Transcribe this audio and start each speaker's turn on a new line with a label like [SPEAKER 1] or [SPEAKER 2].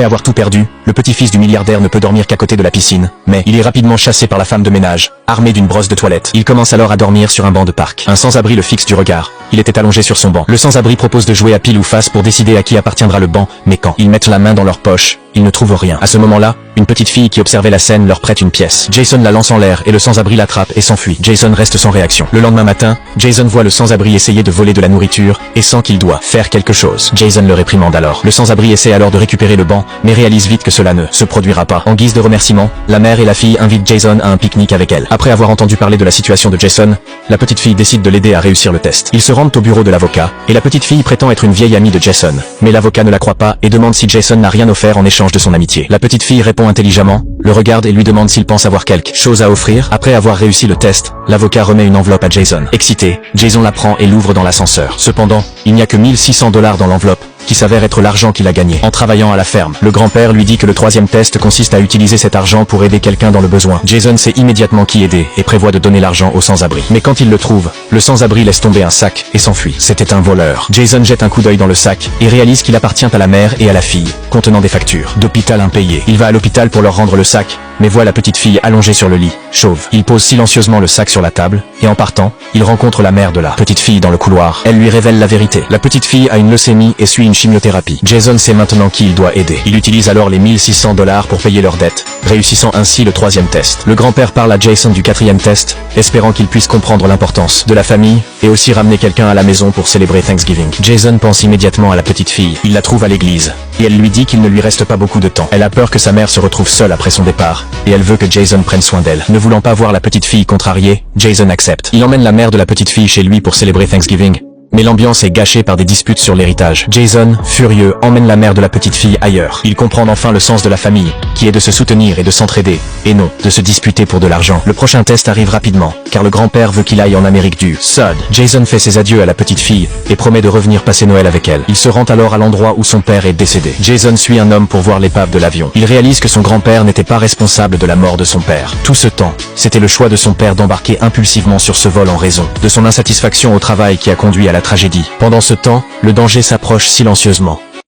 [SPEAKER 1] Après avoir tout perdu, le petit-fils du milliardaire ne peut dormir qu'à côté de la piscine, mais il est rapidement chassé par la femme de ménage, armée d'une brosse de toilette. Il commence alors à dormir sur un banc de parc. Un sans-abri le fixe du regard. Il était allongé sur son banc. Le sans-abri propose de jouer à pile ou face pour décider à qui appartiendra le banc, mais quand ils mettent la main dans leur poche, ils ne trouvent rien. À ce moment-là, une petite fille qui observait la scène leur prête une pièce. Jason la lance en l'air et le sans-abri l'attrape et s'enfuit. Jason reste sans réaction. Le lendemain matin, Jason voit le sans-abri essayer de voler de la nourriture et sent qu'il doit faire quelque chose. Jason le réprimande alors. Le sans-abri essaie alors de récupérer le banc, mais réalise vite que cela ne se produira pas. En guise de remerciement, la mère et la fille invitent Jason à un pique-nique avec elle. Après avoir entendu parler de la situation de Jason, la petite fille décide de l'aider à réussir le test. Ils se rendent au bureau de l'avocat, et la petite fille prétend être une vieille amie de Jason. Mais l'avocat ne la croit pas et demande si Jason n'a rien offert en échange de son amitié. La petite fille répond intelligemment, le regarde et lui demande s'il pense avoir quelque chose à offrir. Après avoir réussi le test, l'avocat remet une enveloppe à Jason. Excité, Jason la prend et l'ouvre dans l'ascenseur. Cependant, il n'y a que 1600 $ dans l'enveloppe, qui s'avère être l'argent qu'il a gagné en travaillant à la ferme. Le grand-père lui dit que le troisième test consiste à utiliser cet argent pour aider quelqu'un dans le besoin. Jason sait immédiatement qui aider et prévoit de donner l'argent au sans-abri. Mais quand il le trouve, le sans-abri laisse tomber un sac et s'enfuit. C'était un voleur. Jason jette un coup d'œil dans le sac et réalise qu'il appartient à la mère et à la fille, contenant des factures d'hôpital impayées. Il va à l'hôpital pour leur rendre le sac, mais voit la petite fille allongée sur le lit, chauve. Il pose silencieusement le sac sur la table, et en partant, il rencontre la mère de la petite fille dans le couloir. Elle lui révèle la vérité. La petite fille a une leucémie et suit une chimiothérapie. Jason sait maintenant qui il doit aider. Il utilise alors les 1600 $ pour payer leurs dettes, réussissant ainsi le troisième test. Le grand-père parle à Jason du quatrième test, espérant qu'il puisse comprendre l'importance de la famille, et aussi ramener quelqu'un à la maison pour célébrer Thanksgiving. Jason pense immédiatement à la petite fille. Il la trouve à l'église, et elle lui dit qu'il ne lui reste pas beaucoup de temps. Elle a peur que sa mère se retrouve seule après son départ, et elle veut que Jason prenne soin d'elle. Ne voulant pas voir la petite fille contrariée, Jason accepte. Il emmène la mère de la petite fille chez lui pour célébrer Thanksgiving, mais l'ambiance est gâchée par des disputes sur l'héritage. Jason, furieux, emmène la mère de la petite fille ailleurs. Il comprend enfin le sens de la famille, qui est de se soutenir et de s'entraider, et non de se disputer pour de l'argent. Le prochain test arrive rapidement, car le grand-père veut qu'il aille en Amérique du Sud. Jason fait ses adieux à la petite fille, et promet de revenir passer Noël avec elle. Il se rend alors à l'endroit où son père est décédé. Jason suit un homme pour voir l'épave de l'avion. Il réalise que son grand-père n'était pas responsable de la mort de son père. Tout ce temps, c'était le choix de son père d'embarquer impulsivement sur ce vol en raison de son insatisfaction au travail qui a conduit à la tragédie. Pendant ce temps, le danger s'approche silencieusement.